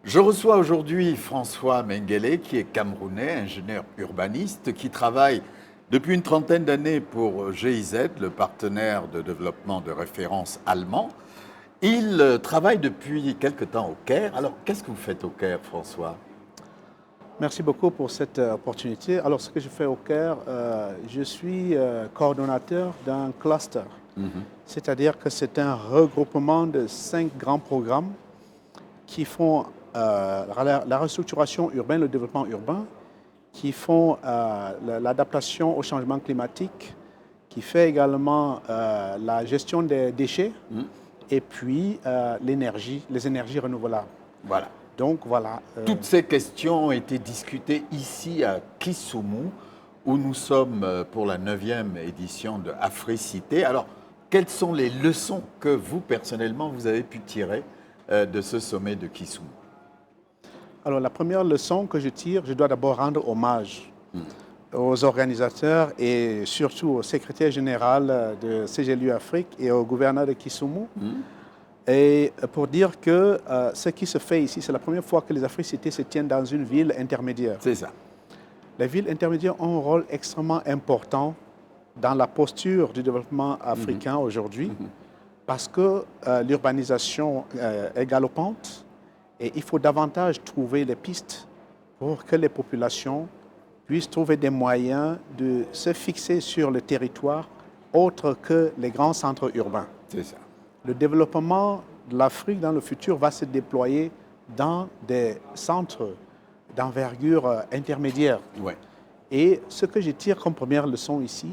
Je reçois aujourd'hui François Mengele, qui est camerounais, ingénieur urbaniste, qui travaille depuis une trentaine d'années pour GIZ, le partenaire de développement de référence allemand. Il travaille depuis quelque temps au Caire. Alors, qu'est-ce que vous faites au Caire, François? Merci beaucoup pour cette opportunité. Alors, ce que je fais au Caire, je suis coordonnateur d'un cluster. C'est-à-dire que c'est un regroupement de 5 grands programmes qui font la restructuration urbaine, le développement urbain, qui font l'adaptation au changement climatique, qui fait également la gestion des déchets et puis l'énergie, les énergies renouvelables. Voilà. Donc voilà. Toutes ces questions ont été discutées ici à Kisumu, où nous sommes pour la 9e édition de Africité. Alors, quelles sont les leçons que vous, personnellement, vous avez pu tirer de ce sommet de Kisumu? Alors la première leçon que je tire, je dois d'abord rendre hommage aux organisateurs et surtout au secrétaire général de CGLU Afrique et au gouverneur de Kisumu. Et pour dire que ce qui se fait ici, c'est la première fois que les Africités se tiennent dans une ville intermédiaire. C'est ça. Les villes intermédiaires ont un rôle extrêmement important dans la posture du développement africain aujourd'hui parce que l'urbanisation est galopante et il faut davantage trouver les pistes pour que les populations puissent trouver des moyens de se fixer sur le territoire autre que les grands centres urbains. C'est ça. Le développement de l'Afrique dans le futur va se déployer dans des centres d'envergure intermédiaire. Ouais. Et ce que je tire comme première leçon ici,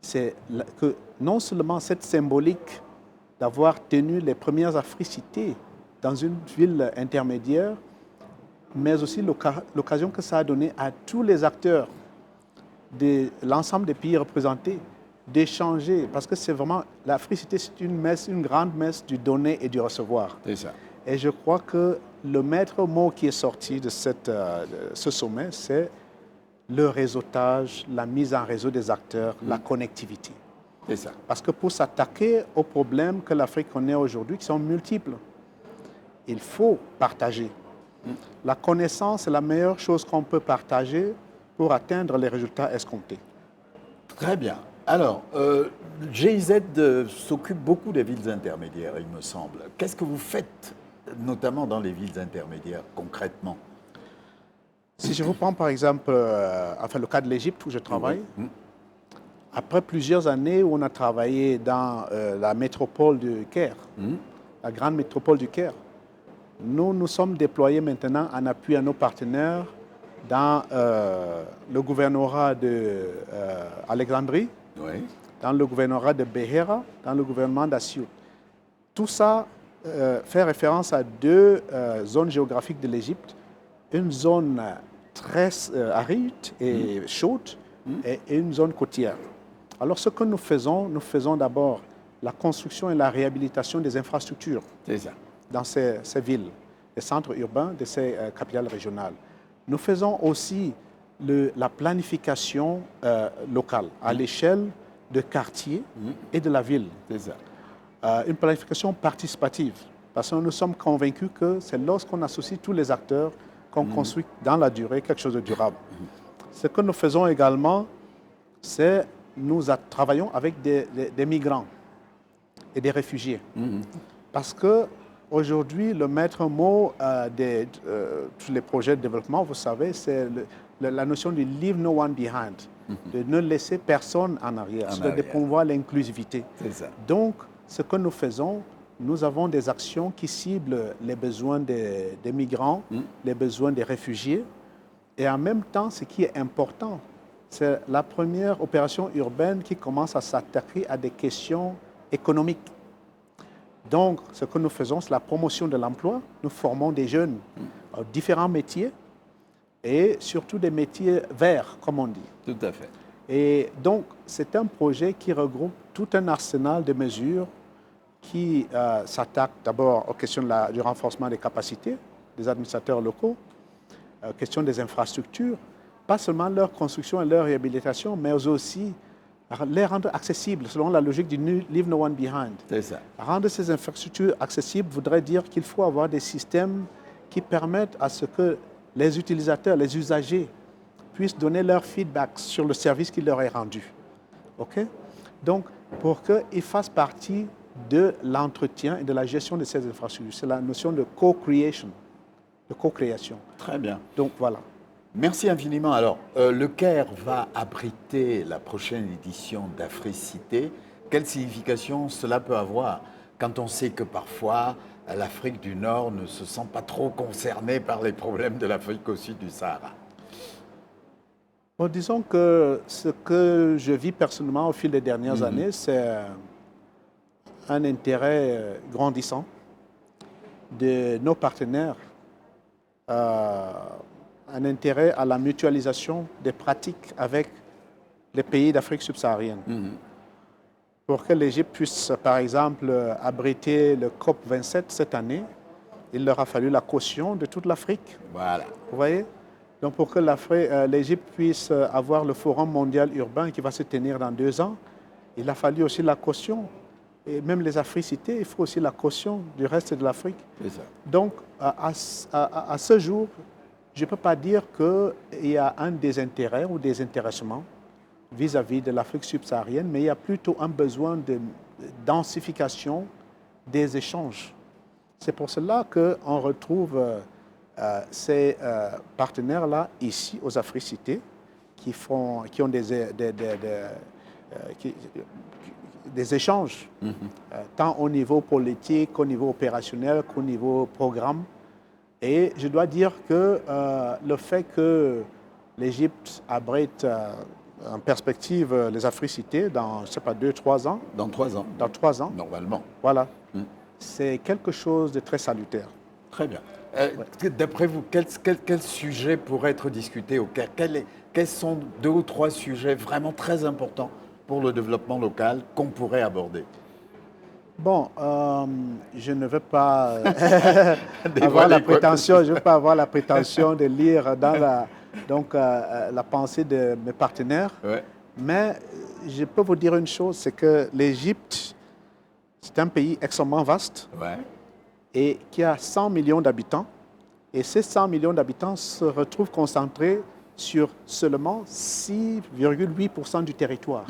c'est que non seulement cette symbolique d'avoir tenu les premières Africités dans une ville intermédiaire, mais aussi l'occasion que ça a donné à tous les acteurs de l'ensemble des pays représentés d'échanger, parce que c'est vraiment, l'Africité, c'est une messe, une grande messe du donner et du recevoir. C'est ça. Et je crois que le maître mot qui est sorti de ce sommet, c'est le réseautage, la mise en réseau des acteurs, la connectivité. C'est ça. Parce que pour s'attaquer aux problèmes que l'Afrique connaît aujourd'hui, qui sont multiples, il faut partager. La connaissance est la meilleure chose qu'on peut partager pour atteindre les résultats escomptés. Très bien. Alors, GIZ s'occupe beaucoup des villes intermédiaires, il me semble. Qu'est-ce que vous faites, notamment dans les villes intermédiaires, concrètement? Si je reprends par exemple le cas de l'Égypte où je travaille, après plusieurs années où on a travaillé dans la métropole du Caire, la grande métropole du Caire, nous nous sommes déployés maintenant en appui à nos partenaires dans le gouvernorat d'Alexandrie, dans le gouvernorat de Behéra, dans le gouvernement d'Assiout. Tout ça fait référence à 2 zones géographiques de l'Égypte, une zone très aride et chaude et une zone côtière. Alors ce que nous faisons d'abord la construction et la réhabilitation des infrastructures dans ces villes, les centres urbains de ces capitales régionales. Nous faisons aussi la planification locale à l'échelle de quartier et de la ville. Une planification participative, parce que nous sommes convaincus que c'est lorsqu'on associe tous les acteurs qu'on construit dans la durée quelque chose de durable. Ce que nous faisons également, c'est nous travaillons avec des migrants et des réfugiés. Parce que aujourd'hui, le maître mot de tous les projets de développement, vous savez, c'est la notion de leave no one behind, de ne laisser personne en arrière, de promouvoir l'inclusivité. Donc, ce que nous faisons, nous avons des actions qui ciblent les besoins des migrants, les besoins des réfugiés. Et en même temps, ce qui est important, c'est la première opération urbaine qui commence à s'attaquer à des questions économiques. Donc, ce que nous faisons, c'est la promotion de l'emploi. Nous formons des jeunes à différents métiers et surtout des métiers verts, comme on dit. Tout à fait. Et donc, c'est un projet qui regroupe tout un arsenal de mesures qui s'attaquent d'abord aux questions du renforcement des capacités des administrateurs locaux, question des infrastructures, pas seulement leur construction et leur réhabilitation, mais aussi les rendre accessibles selon la logique du Leave No One Behind. C'est ça. Rendre ces infrastructures accessibles voudrait dire qu'il faut avoir des systèmes qui permettent à ce que les utilisateurs, les usagers, puissent donner leur feedback sur le service qui leur est rendu. OK? Donc, pour qu'ils fassent partie de l'entretien et de la gestion de ces infrastructures. C'est la notion de co-creation, de co-création. Très bien. Donc, voilà. Merci infiniment. Alors, le Caire va abriter la prochaine édition d'Africité. Quelle signification cela peut avoir quand on sait que parfois l'Afrique du Nord ne se sent pas trop concernée par les problèmes de l'Afrique au sud du Sahara? Bon, disons que ce que je vis personnellement au fil des dernières années, c'est un intérêt grandissant de nos partenaires, un intérêt à la mutualisation des pratiques avec les pays d'Afrique subsaharienne. Pour que l'Égypte puisse, par exemple, abriter le COP27 cette année, il leur a fallu la caution de toute l'Afrique. Voilà. Vous voyez? Donc, pour que l'Égypte puisse avoir le Forum mondial urbain qui va se tenir dans 2 ans, il a fallu aussi la caution. Et même les Africités, il faut aussi la caution du reste de l'Afrique. Donc, à ce jour, je ne peux pas dire qu'il y a un désintérêt ou des intéressements vis-à-vis de l'Afrique subsaharienne, mais il y a plutôt un besoin de densification des échanges. C'est pour cela qu'on retrouve ces partenaires-là ici aux Africités qui ont des échanges, tant au niveau politique qu'au niveau opérationnel qu'au niveau programme. Et je dois dire que le fait que l'Égypte abrite en perspective les Africités dans, je ne sais pas, 2-3 ans. Dans 3 ans. Dans 3 ans. Normalement. Voilà. C'est quelque chose de très salutaire. Très bien. D'après vous, quel sujet pourrait être discuté au Caire? Quels sont 2 ou 3 sujets vraiment très importants pour le développement local qu'on pourrait aborder? Bon, je ne veux pas avoir la prétention, je veux pas avoir la prétention de lire dans la pensée de mes partenaires. Ouais. Mais je peux vous dire une chose, c'est que l'Égypte, c'est un pays extrêmement vaste et qui a 100 millions d'habitants. Et ces 100 millions d'habitants se retrouvent concentrés sur seulement 6,8% du territoire.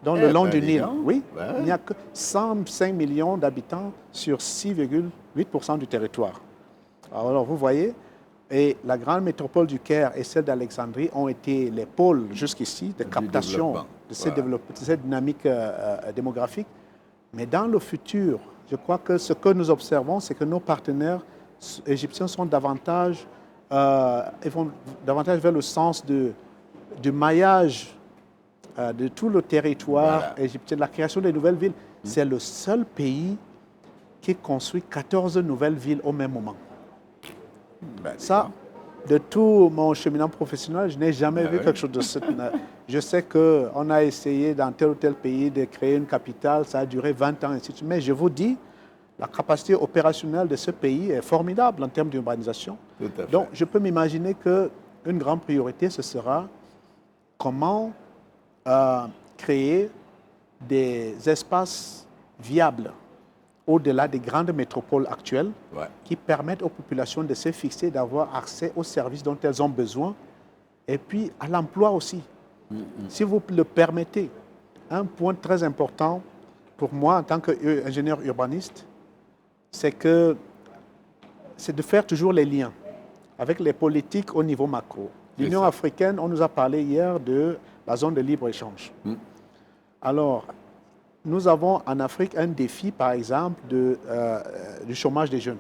Dans le long du Nil. Oui, il n'y a que 105 millions d'habitants sur 6,8% du territoire. Alors, vous voyez, et la grande métropole du Caire et celle d'Alexandrie ont été les pôles jusqu'ici de captation de cette dynamique démographique. Mais dans le futur, je crois que ce que nous observons, c'est que nos partenaires égyptiens sont davantage, vont davantage vers le sens du maillage de tout le territoire égyptien, de la création de nouvelles villes. C'est le seul pays qui construit 14 nouvelles villes au même moment. Ça, de tout mon cheminement professionnel, je n'ai jamais vu quelque chose de ce type. Je sais qu'on a essayé dans tel ou tel pays de créer une capitale, ça a duré 20 ans, ainsi de suite. Mais je vous dis, la capacité opérationnelle de ce pays est formidable en termes d'urbanisation. Donc, je peux m'imaginer qu'une grande priorité, ce sera comment créer des espaces viables au-delà des grandes métropoles actuelles qui permettent aux populations de se fixer, d'avoir accès aux services dont elles ont besoin et puis à l'emploi aussi. Si vous le permettez, un point très important pour moi en tant qu'ingénieur urbaniste, c'est de faire toujours les liens avec les politiques au niveau macro. L'Union africaine, on nous a parlé hier de la zone de libre-échange. Alors, nous avons en Afrique un défi, par exemple, du chômage des jeunes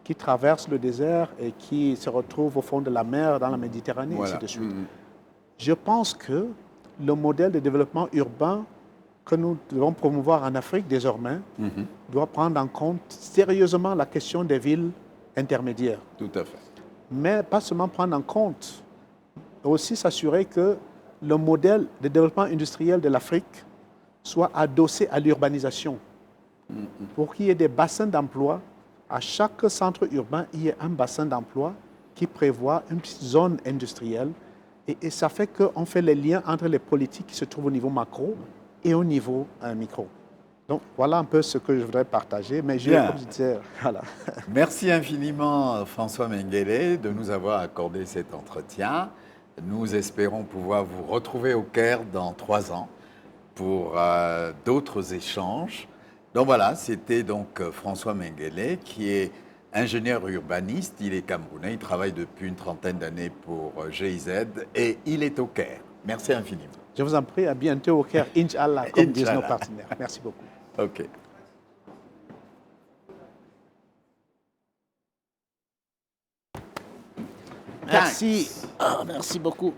qui traversent le désert et qui se retrouvent au fond de la mer, dans la Méditerranée, et ainsi de suite. Je pense que le modèle de développement urbain que nous devons promouvoir en Afrique désormais doit prendre en compte sérieusement la question des villes intermédiaires. Tout à fait. Mais pas seulement prendre en compte, aussi s'assurer que le modèle de développement industriel de l'Afrique soit adossé à l'urbanisation. Pour qu'il y ait des bassins d'emploi, à chaque centre urbain, il y a un bassin d'emploi qui prévoit une petite zone industrielle. Et ça fait qu'on fait les liens entre les politiques qui se trouvent au niveau macro et au niveau micro. Donc, voilà un peu ce que je voudrais partager. Mais Bien. comme je disais, voilà. Merci infiniment, François Mengele, de nous avoir accordé cet entretien. Nous espérons pouvoir vous retrouver au Caire dans 3 ans pour d'autres échanges. Donc voilà, c'était donc François Mengele, qui est ingénieur urbaniste. Il est camerounais, il travaille depuis une trentaine d'années pour GIZ et il est au Caire. Merci infiniment. Je vous en prie, à bientôt au Caire, Inch'Allah, comme disent nos Inch'Allah. partenaires. Merci beaucoup. OK. Merci. Merci beaucoup.